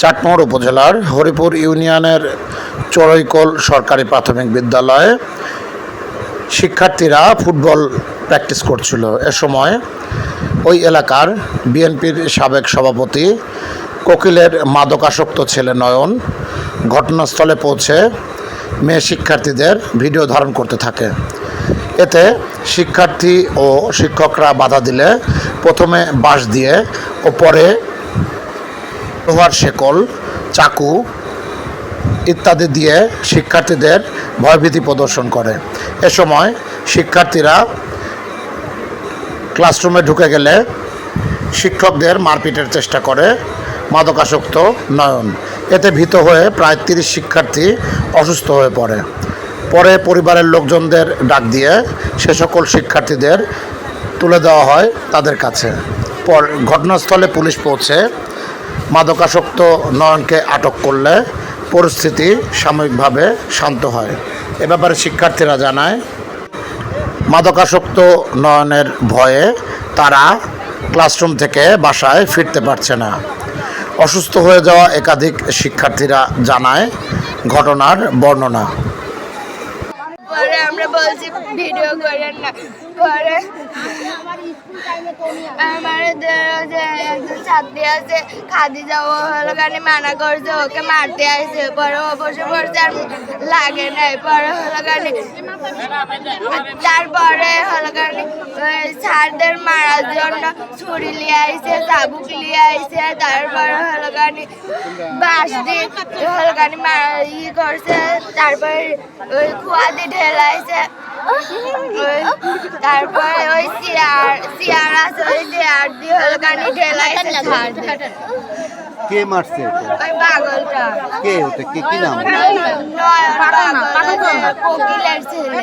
চাটমোহর উপজেলার হরিপুর ইউনিয়নের চড়ইকোল সরকারি প্রাথমিক বিদ্যালয়ে শিক্ষার্থীরা ফুটবল প্র্যাকটিস করছিল। এ সময় ওই এলাকার বিএনপির সাবেক সভাপতি কোকিলের মাদকাসক্ত ছেলে নয়ন ঘটনাস্থলে পৌঁছে মেয়ে শিক্ষার্থীদের ভিডিও ধারণ করতে থাকে। এতে শিক্ষার্থী ও শিক্ষকরা বাধা দিলে প্রথমে বাঁশ দিয়ে ও পরে লোহার শেকল, চাকু ইত্যাদি দিয়ে শিক্ষার্থীদের ভয়ভীতি প্রদর্শন করে। এ সময় শিক্ষার্থীরা ক্লাসরুমে ঢুকে গেলে শিক্ষকদের মারপিটের চেষ্টা করে মাদকাসক্ত নয়ন। এতে ভীত হয়ে প্রায় 30 শিক্ষার্থী অসুস্থ হয়ে পড়ে। পরে পরিবারের লোকজনদের ডাক দিয়ে সে সকল শিক্ষার্থীদের তুলে দেওয়া হয় তাদের কাছে। ঘটনাস্থলে পুলিশ পৌঁছে মাদকাসক্ত নয়নকে আটক করলে পরিস্থিতি সাময়িকভাবে শান্ত হয়। এ ব্যাপারে শিক্ষার্থীরা জানায়, মাদকাসক্ত নয়নের ভয়ে তারা ক্লাসরুম থেকে বাসায় ফিরতে পারছে না। অসুস্থ হয়ে যাওয়া একাধিক শিক্ষার্থীরা জানায় ঘটনার বর্ণনা। পরে আমরা বলছি ভিডিও করেন না। পরে আমার যে একজন ছাত্রী আছে খাদিজা, ও হলো গানি মানা করছে, ওকে মারতে আসছে। পরে ও বসে পড়ছে আর লাগে নাই। পরে হলো গানি তারপরে হলো গানি স্যারদের মারার জন্য ছুরি লিয়ে আইছে, চাবুক লিয়ে আইছে। তারপরে হলো গানি বাঁশ দিয়ে হলো গানি করছে। তারপরে ওই কুয়া দিয়ে ঢেলাইছে। তারপরে ওই চেয়ার আছে, ওই চেয়ার দিয়ে হলো গানি ঢেলাইছে। কে মারছে? ওই পাগলটা। কে ওটা? কি নাম? নয়ন পাগল, কোকিলের ছেলে।